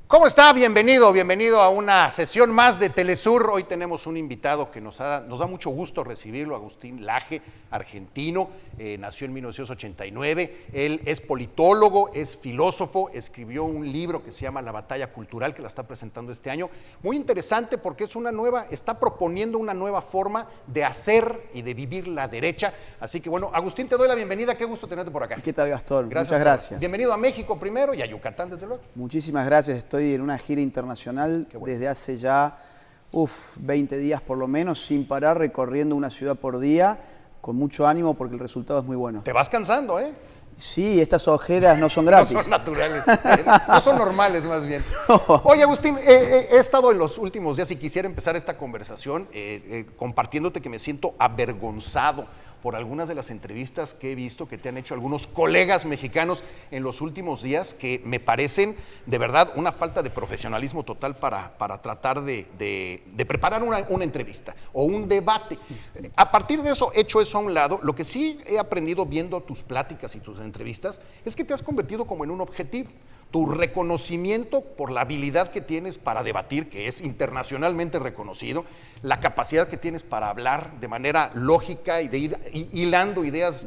¿Cómo está? Bienvenido a una sesión más de Telesur. Hoy tenemos un invitado que nos da mucho gusto recibirlo, Agustín Laje, argentino, nació en 1989, él es politólogo, es filósofo, escribió un libro que se llama La Batalla Cultural, que la está presentando este año. Muy interesante porque está proponiendo una nueva forma de hacer y de vivir la derecha. Así que bueno, Agustín, te doy la bienvenida, qué gusto tenerte por acá. ¿Qué tal, Gastón? Muchas gracias. Bienvenido a México primero y a Yucatán, desde luego. Muchísimas gracias, estoy en una gira internacional desde hace ya 20 días por lo menos, sin parar, recorriendo una ciudad por día, con mucho ánimo porque el resultado es muy bueno. Te vas cansando, ¿eh? Sí, estas ojeras no son gratis. No son naturales, no son normales más bien. Oye, Agustín, he estado en los últimos días y quisiera empezar esta conversación compartiéndote que me siento avergonzado por algunas de las entrevistas que he visto que te han hecho algunos colegas mexicanos en los últimos días, que me parecen de verdad una falta de profesionalismo total para tratar de preparar una entrevista o un debate. A partir de eso, hecho eso a un lado, lo que sí he aprendido viendo tus pláticas y tus entrevistas es que te has convertido como en un objetivo. Tu reconocimiento por la habilidad que tienes para debatir, que es internacionalmente reconocido, la capacidad que tienes para hablar de manera lógica y de ir hilando ideas,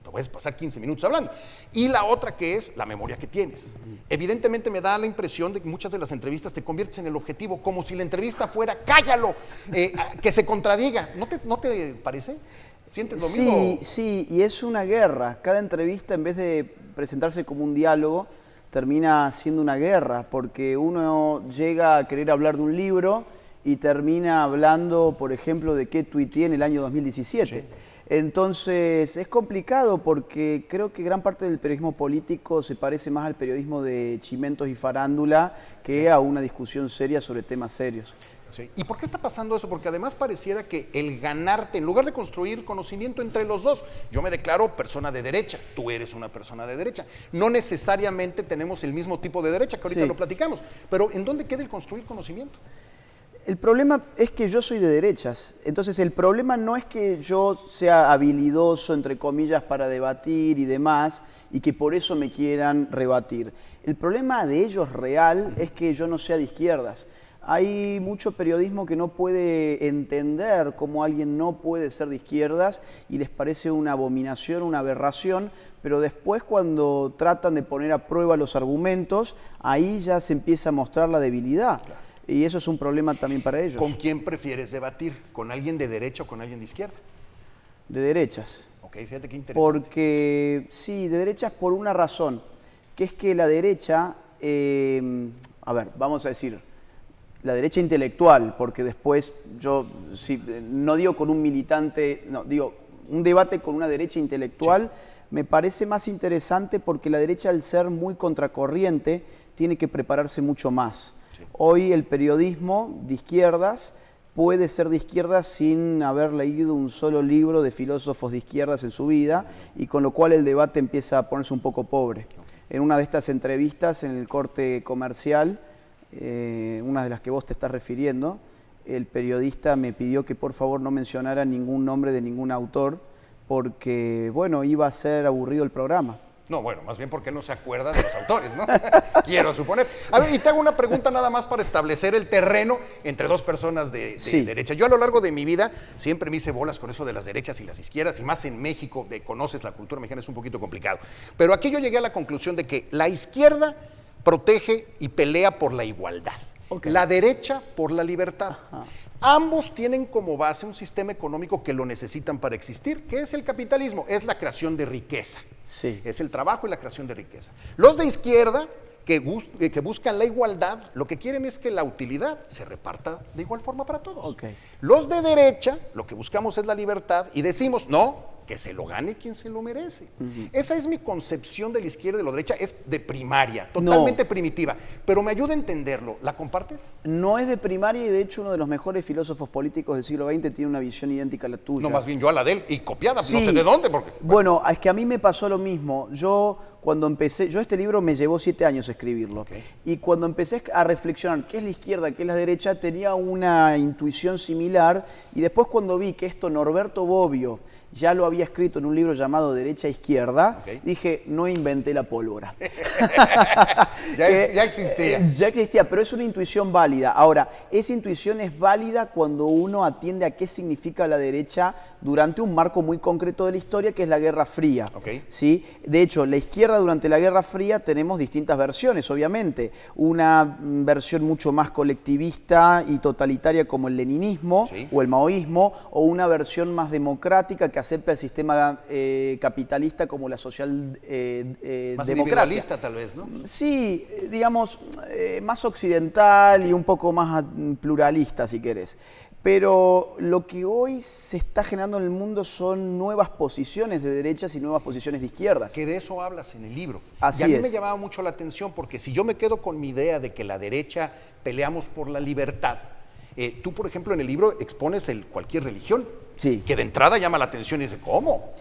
te puedes pasar 15 minutos hablando, y la otra que es la memoria que tienes. Evidentemente me da la impresión de que muchas de las entrevistas te conviertes en el objetivo, como si la entrevista fuera cállalo, que se contradiga. ¿No te parece? ¿Sientes lo mismo? Sí, y es una guerra. Cada entrevista, en vez de presentarse como un diálogo, termina siendo una guerra, porque uno llega a querer hablar de un libro y termina hablando, por ejemplo, de qué tuiteé en el año 2017. Sí. Entonces es complicado porque creo que gran parte del periodismo político se parece más al periodismo de chimentos y farándula que a una discusión seria sobre temas serios. Sí. ¿Y por qué está pasando eso? Porque además pareciera que el ganarte, en lugar de construir conocimiento entre los dos, yo me declaro persona de derecha, tú eres una persona de derecha. No necesariamente tenemos el mismo tipo de derecha, que ahorita lo platicamos, pero ¿en dónde queda el construir conocimiento? El problema es que yo soy de derechas, entonces el problema no es que yo sea habilidoso, entre comillas, para debatir y demás, y que por eso me quieran rebatir. El problema de ellos real es que yo no sea de izquierdas. Hay mucho periodismo que no puede entender cómo alguien no puede ser de izquierdas y les parece una abominación, una aberración, pero después cuando tratan de poner a prueba los argumentos, ahí ya se empieza a mostrar la debilidad. Claro. Y eso es un problema también para ellos. ¿Con quién prefieres debatir? ¿Con alguien de derecha o con alguien de izquierda? De derechas. Ok, fíjate qué interesante. Porque, sí, de derechas por una razón, que es que la derecha, vamos a decir, la derecha intelectual, porque después yo no digo con un militante, no, digo un debate con una derecha intelectual, sí, me parece más interesante porque la derecha, al ser muy contracorriente, tiene que prepararse mucho más. Sí. Hoy el periodismo de izquierdas puede ser de izquierdas sin haber leído un solo libro de filósofos de izquierdas en su vida, y con lo cual el debate empieza a ponerse un poco pobre. En una de estas entrevistas, en el corte comercial, una de las que vos te estás refiriendo, el periodista me pidió que por favor no mencionara ningún nombre de ningún autor porque, bueno, iba a ser aburrido el programa. No, bueno, más bien porque no se acuerda de los autores, ¿no? Quiero suponer. A ver, y te hago una pregunta nada más para establecer el terreno entre dos personas de derecha. Yo a lo largo de mi vida siempre me hice bolas con eso de las derechas y las izquierdas, y más en México, conoces la cultura mexicana, es un poquito complicado. Pero aquí yo llegué a la conclusión de que la izquierda protege y pelea por la igualdad, la derecha por la libertad. Ajá. Ambos tienen como base un sistema económico que lo necesitan para existir, que es el capitalismo, es la creación de riqueza. Sí. Es el trabajo y la creación de riqueza. Los de izquierda, que buscan la igualdad, lo que quieren es que la utilidad se reparta de igual forma para todos. Los de derecha, lo que buscamos es la libertad y decimos, no, que se lo gane quien se lo merece. Esa es mi concepción de la izquierda y de la derecha, es de primaria, totalmente primitiva, pero me ayuda a entenderlo. ¿La compartes? No es de primaria, y de hecho uno de los mejores filósofos políticos del siglo XX tiene una visión idéntica a la tuya. No, más bien yo a la de él, y copiada, sí, no sé de dónde. Porque bueno, es que a mí me pasó lo mismo. Cuando empecé, este libro me llevó 7 años escribirlo, y cuando empecé a reflexionar qué es la izquierda, qué es la derecha, tenía una intuición similar, y después cuando vi que esto Norberto Bobbio ya lo había escrito en un libro llamado Derecha e Izquierda. Ok. Dije, no inventé la pólvora. Ya existía. Ya existía, pero es una intuición válida. Ahora, esa intuición es válida cuando uno atiende a qué significa la derecha durante un marco muy concreto de la historia, que es la Guerra Fría. Ok. ¿Sí? De hecho, la izquierda durante la Guerra Fría tenemos distintas versiones, obviamente. Una versión mucho más colectivista y totalitaria como el leninismo, Sí. o el maoísmo, o una versión más democrática que acepta el sistema capitalista como la social Más democracia. individualista tal vez, ¿no? Sí, digamos, más occidental y un poco más pluralista, si querés. Pero lo que hoy se está generando en el mundo son nuevas posiciones de derechas y nuevas posiciones de izquierdas. Que de eso hablas en el libro. Así y a mí es. me llamaba mucho la atención porque si yo me quedo con mi idea de que la derecha peleamos por la libertad, tú, por ejemplo, en el libro expones cualquier religión, Sí. que de entrada llama la atención y dice, ¿cómo?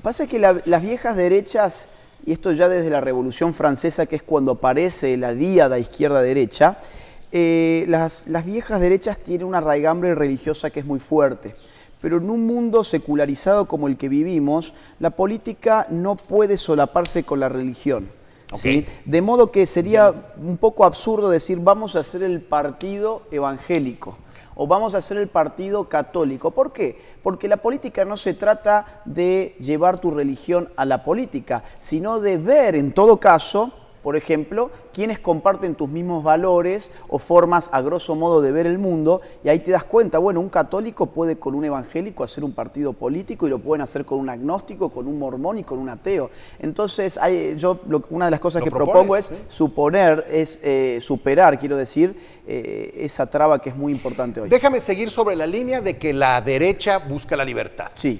Pasa que las viejas derechas, y esto ya desde la Revolución Francesa, que es cuando aparece la díada izquierda-derecha, las viejas derechas tienen una raigambre religiosa que es muy fuerte. Pero en un mundo secularizado como el que vivimos, la política no puede solaparse con la religión. Ok. ¿Sí? De modo que sería un poco absurdo decir vamos a hacer el partido evangélico o vamos a hacer el partido católico. ¿Por qué? Porque la política no se trata de llevar tu religión a la política, sino de ver en todo caso, por ejemplo, quienes comparten tus mismos valores o formas a grosso modo de ver el mundo, y ahí te das cuenta, bueno, un católico puede con un evangélico hacer un partido político y lo pueden hacer con un agnóstico, con un mormón y con un ateo. Entonces, una de las cosas que propongo es superar, quiero decir, esa traba que es muy importante hoy. Déjame seguir sobre la línea de que la derecha busca la libertad. Sí.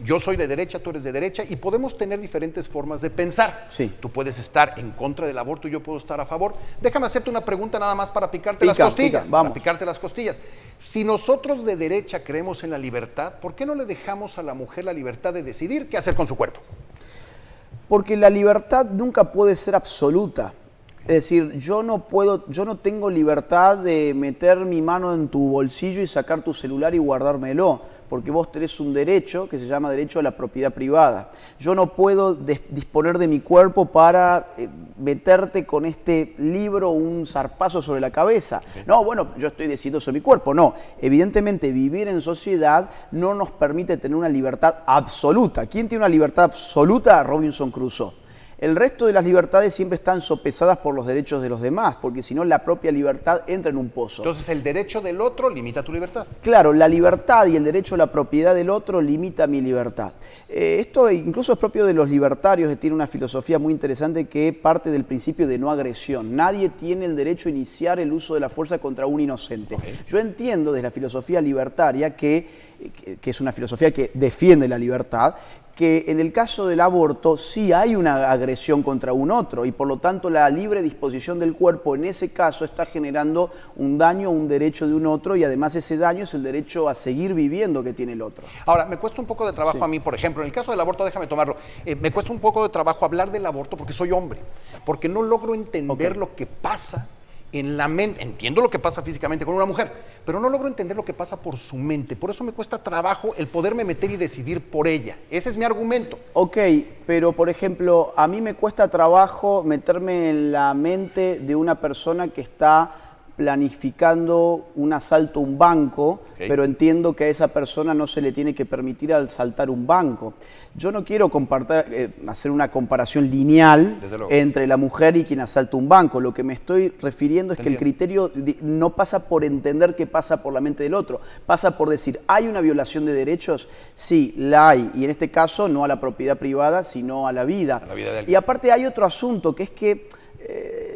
Yo soy de derecha, tú eres de derecha y podemos tener diferentes formas de pensar. Sí. Tú puedes estar en contra del aborto y yo puedo estar a favor. Déjame hacerte una pregunta nada más para picarte las costillas. Vamos. Para picarte las costillas. Si nosotros de derecha creemos en la libertad, ¿por qué no le dejamos a la mujer la libertad de decidir qué hacer con su cuerpo? Porque la libertad nunca puede ser absoluta. Es decir, yo no tengo libertad de meter mi mano en tu bolsillo y sacar tu celular y guardármelo, porque vos tenés un derecho que se llama derecho a la propiedad privada. Yo no puedo disponer de mi cuerpo para meterte con este libro un zarpazo sobre la cabeza. Okay. No, bueno, yo estoy decidiendo sobre mi cuerpo. No, evidentemente vivir en sociedad no nos permite tener una libertad absoluta. ¿Quién tiene una libertad absoluta? Robinson Crusoe. El resto de las libertades siempre están sopesadas por los derechos de los demás, porque si no la propia libertad entra en un pozo. Entonces el derecho del otro limita tu libertad. Claro, la libertad y el derecho a la propiedad del otro limita mi libertad. Esto incluso es propio de los libertarios, que tiene una filosofía muy interesante que parte del principio de no agresión. Nadie tiene el derecho a iniciar el uso de la fuerza contra un inocente. Okay. Yo entiendo desde la filosofía libertaria, que es una filosofía que defiende la libertad, que en el caso del aborto sí hay una agresión contra un otro y por lo tanto la libre disposición del cuerpo en ese caso está generando un daño, un derecho de un otro y además ese daño es el derecho a seguir viviendo que tiene el otro. Ahora, me cuesta un poco de trabajo a mí, por ejemplo, en el caso del aborto, déjame tomarlo, me cuesta un poco de trabajo hablar del aborto porque soy hombre, porque no logro entender lo que pasa en la mente. Entiendo lo que pasa físicamente con una mujer, pero no logro entender lo que pasa por su mente. Por eso me cuesta trabajo el poderme meter y decidir por ella. Ese es mi argumento. Ok, pero por ejemplo, a mí me cuesta trabajo meterme en la mente de una persona que está planificando un asalto a un banco, pero entiendo que a esa persona no se le tiene que permitir asaltar un banco. Yo no quiero hacer una comparación lineal entre la mujer y quien asalta un banco. Lo que me estoy refiriendo es que el criterio no pasa por entender qué pasa por la mente del otro, pasa por decir, ¿hay una violación de derechos? Sí, la hay, y en este caso no a la propiedad privada, sino a la vida. Y aparte hay otro asunto, que es que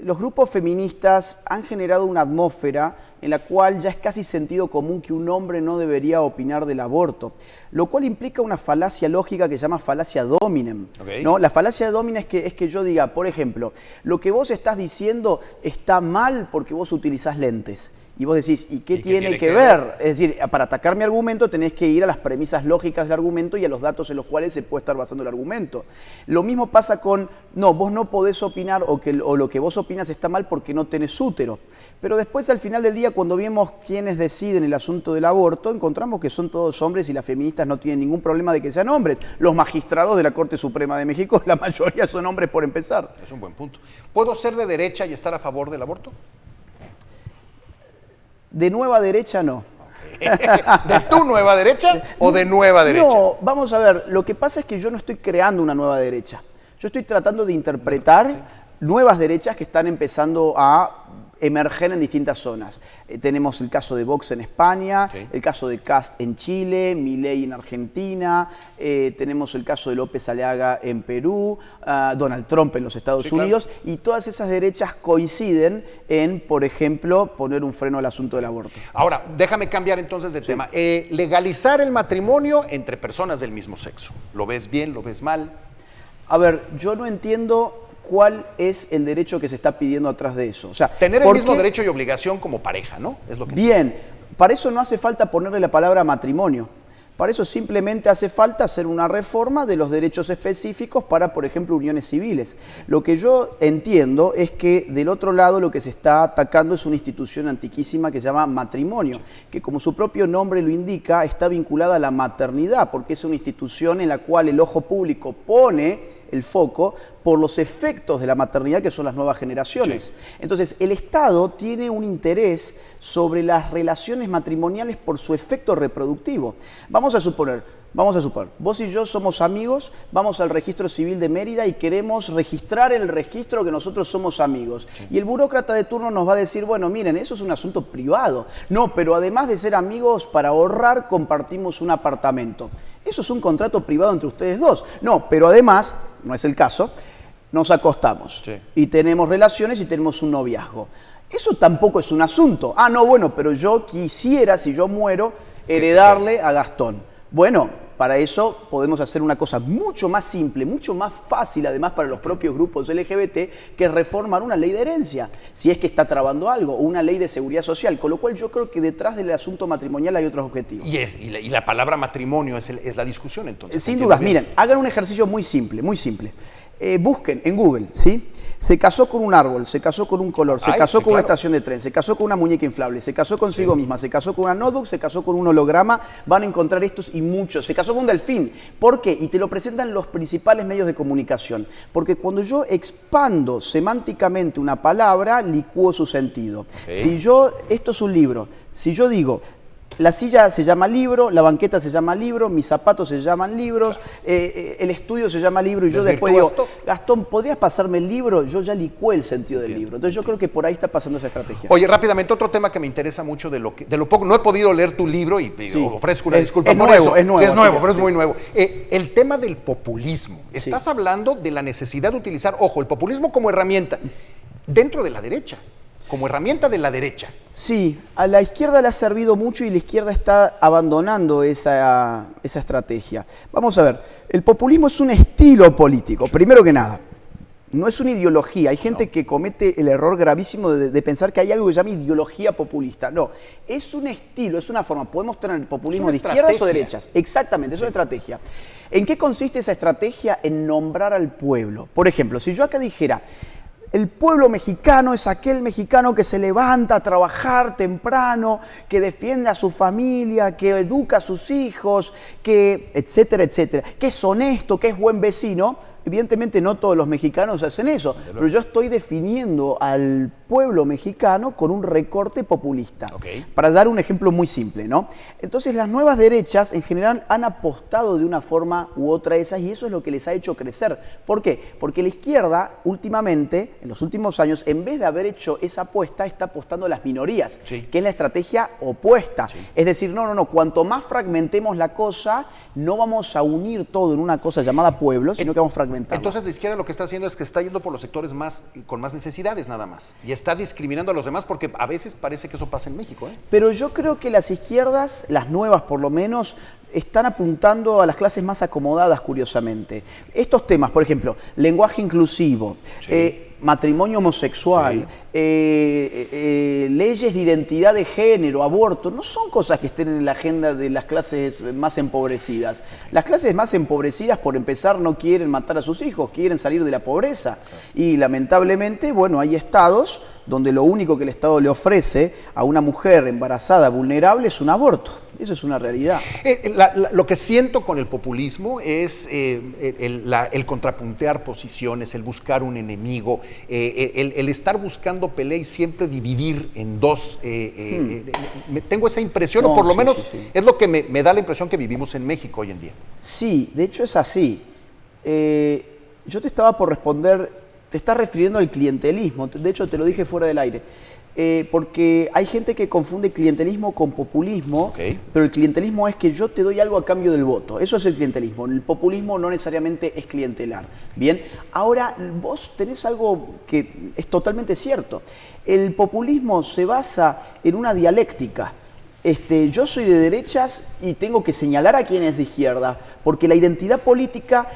los grupos feministas han generado una atmósfera en la cual ya es casi sentido común que un hombre no debería opinar del aborto, lo cual implica una falacia lógica que se llama falacia dominem. ¿No? La falacia dominem es que yo diga, por ejemplo, lo que vos estás diciendo está mal porque vos utilizás lentes. Y vos decís, ¿y qué tiene que ver? Es decir, para atacar mi argumento tenés que ir a las premisas lógicas del argumento y a los datos en los cuales se puede estar basando el argumento. Lo mismo pasa con, no, vos no podés opinar o lo que vos opinas está mal porque no tenés útero. Pero después, al final del día, cuando vemos quiénes deciden el asunto del aborto, encontramos que son todos hombres y las feministas no tienen ningún problema de que sean hombres. Los magistrados de la Corte Suprema de México, la mayoría son hombres por empezar. Es un buen punto. ¿Puedo ser de derecha y estar a favor del aborto? De nueva derecha, no. ¿De tu nueva derecha o de nueva derecha? No, vamos a ver, lo que pasa es que yo no estoy creando una nueva derecha. Yo estoy tratando de interpretar nuevas derechas que están empezando a emerger en distintas zonas. Tenemos el caso de Vox en España, el caso de Kast en Chile, Milei en Argentina, tenemos el caso de López Aliaga en Perú, Donald Trump en los Estados Unidos, y todas esas derechas coinciden en, por ejemplo, poner un freno al asunto del aborto. Ahora, déjame cambiar entonces de tema. Legalizar el matrimonio entre personas del mismo sexo. ¿Lo ves bien? ¿Lo ves mal? A ver, yo no entiendo cuál es el derecho que se está pidiendo atrás de eso. O sea, tener el mismo derecho y obligación como pareja, ¿no? Es lo que bien, para eso no hace falta ponerle la palabra matrimonio. Para eso simplemente hace falta hacer una reforma de los derechos específicos para, por ejemplo, uniones civiles. Lo que yo entiendo es que del otro lado lo que se está atacando es una institución antiquísima que se llama matrimonio, que como su propio nombre lo indica, está vinculada a la maternidad, porque es una institución en la cual el ojo público pone el foco por los efectos de la maternidad que son las nuevas generaciones. Sí. Entonces, el Estado tiene un interés sobre las relaciones matrimoniales por su efecto reproductivo. Vamos a suponer, vos y yo somos amigos, vamos al registro civil de Mérida y queremos registrar el registro que nosotros somos amigos. Sí. Y el burócrata de turno nos va a decir, bueno, miren, eso es un asunto privado. No, pero además de ser amigos, para ahorrar, compartimos un apartamento. Eso es un contrato privado entre ustedes dos. No, pero además, no es el caso, nos acostamos y tenemos relaciones y tenemos un noviazgo. Eso tampoco es un asunto. Ah, no, bueno, pero yo quisiera, si yo muero, heredarle a Gastón. Bueno, para eso podemos hacer una cosa mucho más simple, mucho más fácil, además para los propios grupos LGBT, que es reformar una ley de herencia, si es que está trabando algo, o una ley de seguridad social, con lo cual yo creo que detrás del asunto matrimonial hay otros objetivos. Y la palabra matrimonio es la discusión, entonces. Sin dudas, miren, hagan un ejercicio muy simple, muy simple. Busquen en Google, ¿sí? Se casó con un árbol, se casó con un color, se casó con una estación de tren, se casó con una muñeca inflable, se casó consigo misma, se casó con una notebook, se casó con un holograma, van a encontrar estos y muchos. Se casó con un delfín. ¿Por qué? Y te lo presentan los principales medios de comunicación. Porque cuando yo expando semánticamente una palabra, licúo su sentido. Si esto es un libro, si yo digo, la silla se llama libro, la banqueta se llama libro, mis zapatos se llaman libros, el estudio se llama libro, y yo después digo, Gastón, ¿podrías pasarme el libro? Yo ya licué el sentido del libro. Entonces yo creo que por ahí está pasando esa estrategia. Oye, rápidamente, otro tema que me interesa mucho de lo poco, no he podido leer tu libro y ofrezco una disculpa por eso. Es nuevo, sí, es nuevo, pero es muy nuevo. El tema del populismo. Estás hablando de la necesidad de utilizar, ojo, el populismo como herramienta dentro de la derecha. Como herramienta de la derecha. Sí, a la izquierda le ha servido mucho y la izquierda está abandonando esa estrategia. Vamos a ver, el populismo es un estilo político, primero que nada. No es una ideología. Hay gente que comete el error gravísimo de pensar que hay algo que se llama ideología populista. No, es un estilo, es una forma. Podemos tener populismo de izquierdas o derechas. Exactamente, es una estrategia. ¿En qué consiste esa estrategia? En nombrar al pueblo. Por ejemplo, si yo acá dijera, el pueblo mexicano es aquel mexicano que se levanta a trabajar temprano, que defiende a su familia, que educa a sus hijos, que etcétera, etcétera, que es honesto, que es buen vecino. Evidentemente no todos los mexicanos hacen eso, pero yo estoy definiendo al pueblo mexicano con un recorte populista. Para dar un ejemplo muy simple, ¿no? Entonces las nuevas derechas en general han apostado de una forma u otra a esas, y eso es lo que les ha hecho crecer. ¿Por qué? Porque la izquierda últimamente, en los últimos años, en vez de haber hecho esa apuesta, está apostando a las minorías, que es la estrategia opuesta. Es decir, no, cuanto más fragmentemos la cosa, no vamos a unir todo en una cosa llamada pueblo, sino que vamos a fragmentar. Entonces la izquierda lo que está haciendo es que está yendo por los sectores con más necesidades nada más. Y está discriminando a los demás, porque a veces parece que eso pasa en México. Pero yo creo que las izquierdas, las nuevas por lo menos, están apuntando a las clases más acomodadas, curiosamente. Estos temas, por ejemplo, lenguaje inclusivo, matrimonio homosexual, leyes de identidad de género, aborto, no son cosas que estén en la agenda de las clases más empobrecidas. Las clases más empobrecidas, por empezar, no quieren matar a sus hijos, quieren salir de la pobreza. Y lamentablemente, bueno, hay estados donde lo único que el Estado le ofrece a una mujer embarazada vulnerable es un aborto. Eso es una realidad. Lo que siento con el populismo es el contrapuntear posiciones, el buscar un enemigo, el estar buscando pelea y siempre dividir en dos. Tengo esa impresión, o por lo menos es lo que me da la impresión que vivimos en México hoy en día. Sí, de hecho es así. Yo te estaba por responder, te estás refiriendo al clientelismo, de hecho te lo dije fuera del aire. Porque hay gente que confunde clientelismo con populismo, pero el clientelismo es que yo te doy algo a cambio del voto. Eso es el clientelismo. El populismo no necesariamente es clientelar. Bien, ahora vos tenés algo que es totalmente cierto. El populismo se basa en una dialéctica. Yo soy de derechas y tengo que señalar a quien es de izquierda, porque la identidad política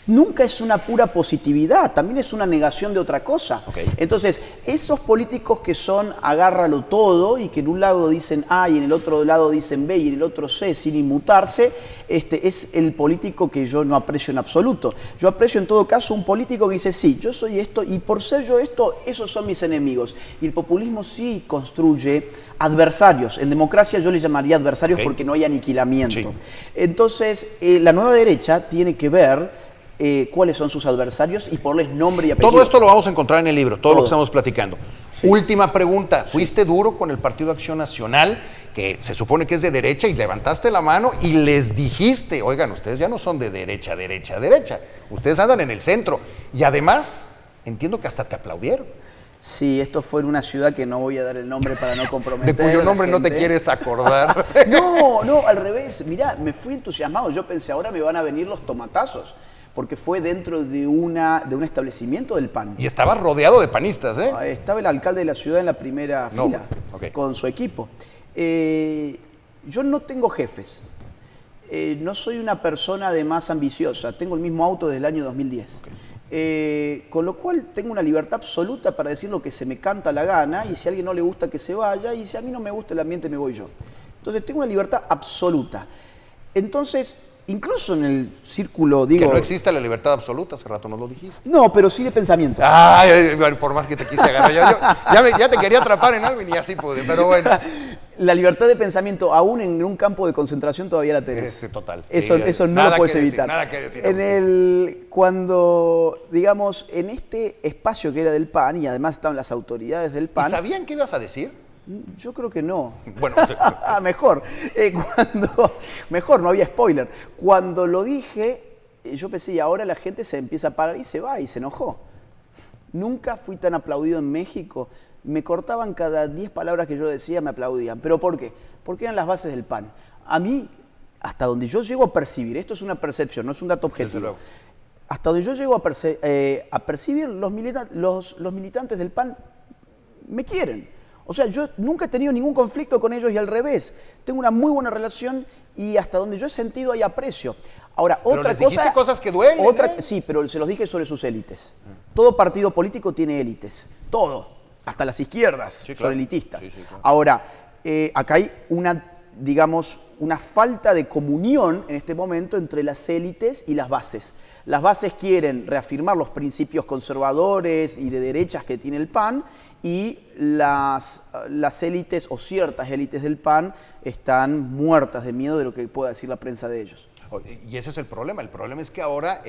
nunca es una pura positividad, también es una negación de otra cosa. Entonces, esos políticos que son agárralo todo y que en un lado dicen A y en el otro lado dicen B y en el otro C sin inmutarse, es el político que yo no aprecio en absoluto. Yo aprecio en todo caso un político que dice, sí, yo soy esto y por ser yo esto, esos son mis enemigos. Y el populismo sí construye adversarios. En democracia yo le llamaría adversarios porque no hay aniquilamiento. Sí. Entonces, la nueva derecha tiene que ver cuáles son sus adversarios y ponerles nombre y apellido. Todo esto lo vamos a encontrar en el libro, todo lo que estamos platicando. Sí. Última pregunta, ¿fuiste duro con el Partido Acción Nacional, que se supone que es de derecha, y levantaste la mano y les dijiste, oigan, ustedes ya no son de derecha, ustedes andan en el centro? Y además, entiendo que hasta te aplaudieron. Sí, esto fue en una ciudad que no voy a dar el nombre para no comprometer. De cuyo nombre no te quieres acordar. No, al revés. Mirá, me fui entusiasmado. Yo pensé, ahora me van a venir los tomatazos, porque fue dentro de un establecimiento del PAN. Y estaba rodeado de panistas, ¿eh? Estaba el alcalde de la ciudad en la primera fila, con su equipo. Yo no tengo jefes. No soy una persona además ambiciosa. Tengo el mismo auto desde el año 2010. Con lo cual tengo una libertad absoluta para decir lo que se me canta la gana, y si a alguien no le gusta que se vaya, y si a mí no me gusta el ambiente me voy yo. Entonces tengo una libertad absoluta. Entonces, incluso en el círculo, digo... Que no existe la libertad absoluta, hace rato nos lo dijiste. No, pero sí de pensamiento. Ay, por más que te quise agarrar, ya te quería atrapar en algo y ni así pude, pero bueno. La libertad de pensamiento, aún en un campo de concentración, todavía la tenés. Total. Eso no lo puedes evitar. Nada que decir. Cuando, digamos, en este espacio que era del PAN, y además estaban las autoridades del PAN... ¿Y sabían qué ibas a decir? Yo creo que no. Bueno, mejor. Mejor, no había spoiler. Cuando lo dije, yo pensé, y ahora la gente se empieza a parar y se va, y se enojó. Nunca fui tan aplaudido en México. Me cortaban cada 10 palabras que yo decía, me aplaudían. ¿Pero por qué? Porque eran las bases del PAN. A mí, hasta donde yo llego a percibir, esto es una percepción, no es un dato objetivo, hasta donde yo llego a percibir, los militantes del PAN me quieren. O sea, yo nunca he tenido ningún conflicto con ellos, y al revés. Tengo una muy buena relación, y hasta donde yo he sentido hay aprecio. Ahora, pero les dijiste cosas que duelen. Sí, pero se los dije sobre sus élites. Todo partido político tiene élites. Todo. Hasta las izquierdas son elitistas. Sí, claro. Ahora, acá hay una falta de comunión en este momento entre las élites y las bases. Las bases quieren reafirmar los principios conservadores y de derechas que tiene el PAN, y las élites, o ciertas élites del PAN, están muertas de miedo de lo que pueda decir la prensa de ellos. Y ese es el problema. El problema es que ahora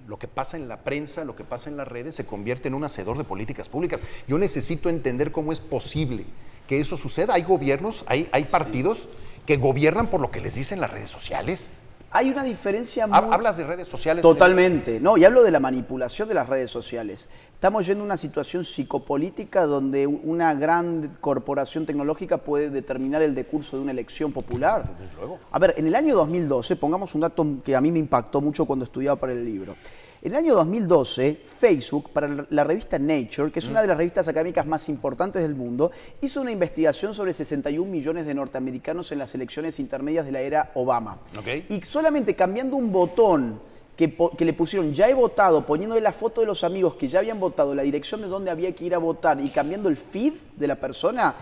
lo que pasa en la prensa, lo que pasa en las redes, se convierte en un hacedor de políticas públicas. Yo necesito entender cómo es posible que eso suceda. Hay gobiernos, hay partidos que gobiernan por lo que les dicen las redes sociales. Hay una diferencia muy... ¿Hablas de redes sociales? Totalmente. No, y hablo de la manipulación de las redes sociales. Estamos yendo a una situación psicopolítica donde una gran corporación tecnológica puede determinar el decurso de una elección popular. Desde luego. A ver, en el año 2012, pongamos un dato que a mí me impactó mucho cuando estudiaba para el libro. En el año 2012, Facebook, para la revista Nature, que es una de las revistas académicas más importantes del mundo, hizo una investigación sobre 61 millones de norteamericanos en las elecciones intermedias de la era Obama. Okay. Y solamente cambiando un botón que le pusieron ya he votado, poniéndole la foto de los amigos que ya habían votado, la dirección de dónde había que ir a votar y cambiando el feed de la persona,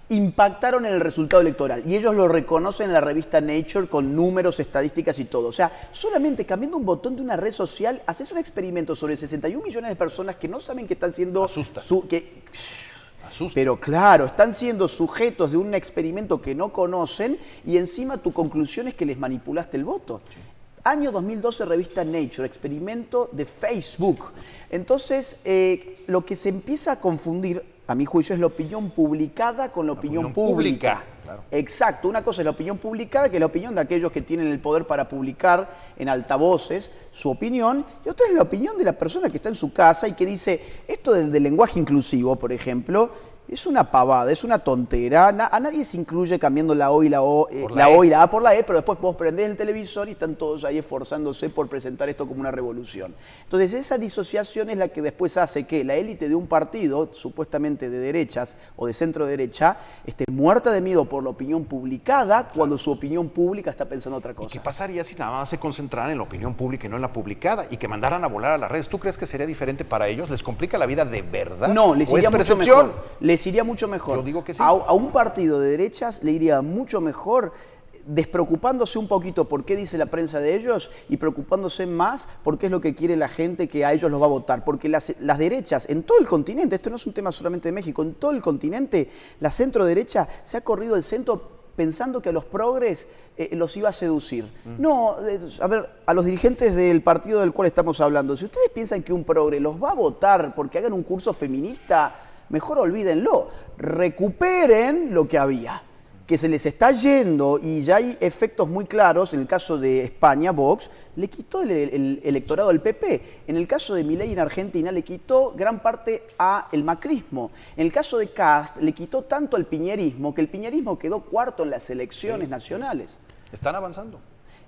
impactaron en el resultado electoral. Y ellos lo reconocen en la revista Nature con números, estadísticas y todo. O sea, solamente cambiando un botón de una red social, haces un experimento sobre 61 millones de personas que no saben que están siendo... Asusta. Pero claro, están siendo sujetos de un experimento que no conocen y encima tu conclusión es que les manipulaste el voto. Sí. Año 2012, revista Nature, experimento de Facebook. Entonces, lo que se empieza a confundir, a mi juicio, es la opinión publicada con la opinión pública. Claro. Exacto, una cosa es la opinión publicada, que es la opinión de aquellos que tienen el poder para publicar en altavoces su opinión, y otra es la opinión de la persona que está en su casa y que dice, esto del lenguaje inclusivo, por ejemplo, es una pavada, es una tontera. A nadie se incluye cambiando la O y la O, la O y la A por la E, pero después vos prendés el televisor y están todos ahí esforzándose por presentar esto como una revolución. Entonces esa disociación es la que después hace que la élite de un partido, supuestamente de derechas o de centro derecha, esté muerta de miedo por la opinión publicada cuando su opinión pública está pensando otra cosa. ¿Y qué pasaría si nada más se concentraran en la opinión pública y no en la publicada y que mandaran a volar a las redes? ¿Tú crees que sería diferente para ellos? ¿Les complica la vida de verdad? No, les iría mucho mejor. Les iría mucho mejor. Yo digo que sí. A un partido de derechas le iría mucho mejor despreocupándose un poquito por qué dice la prensa de ellos y preocupándose más por qué es lo que quiere la gente que a ellos los va a votar. Porque las derechas en todo el continente, esto no es un tema solamente de México, en todo el continente, la centro derecha se ha corrido el centro pensando que a los progres los iba a seducir. No, a ver, a los dirigentes del partido del cual estamos hablando, si ustedes piensan que un progre los va a votar porque hagan un curso feminista, mejor olvídenlo, recuperen lo que había, que se les está yendo y ya hay efectos muy claros. En el caso de España, Vox le quitó el electorado al PP. En el caso de Milei en Argentina le quitó gran parte al macrismo. En el caso de Kast le quitó tanto al piñerismo que el piñerismo quedó cuarto en las elecciones nacionales. Están avanzando.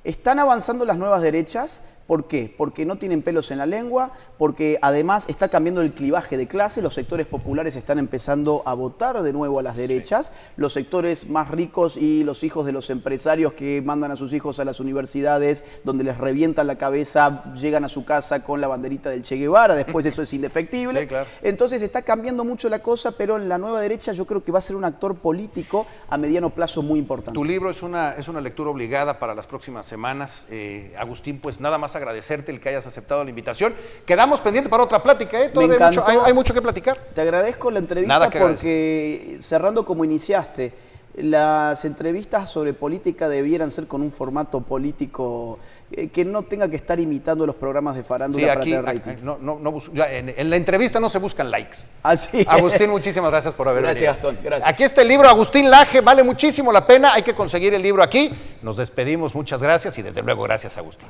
Están avanzando las nuevas derechas. ¿Por qué? Porque no tienen pelos en la lengua, porque además está cambiando el clivaje de clase, los sectores populares están empezando a votar de nuevo a las derechas, los sectores más ricos y los hijos de los empresarios que mandan a sus hijos a las universidades, donde les revientan la cabeza, llegan a su casa con la banderita del Che Guevara, después eso es indefectible. Sí, claro. Entonces está cambiando mucho la cosa, pero en la nueva derecha yo creo que va a ser un actor político a mediano plazo muy importante. Tu libro es una lectura obligada para las próximas semanas. Agustín, pues nada más agradecerte el que hayas aceptado la invitación. Quedamos pendientes para otra plática, ¿eh? Todavía hay mucho que platicar. Te agradezco la entrevista porque, cerrando como iniciaste, las entrevistas sobre política debieran ser con un formato político que no tenga que estar imitando los programas de farándula. Sí, aquí en la entrevista no se buscan likes. Así es. Agustín, muchísimas gracias por haber venido. Gracias, Gastón. Gracias. Aquí está el libro Agustín Laje, vale muchísimo la pena, hay que conseguir el libro aquí. Nos despedimos, muchas gracias y desde luego gracias, Agustín.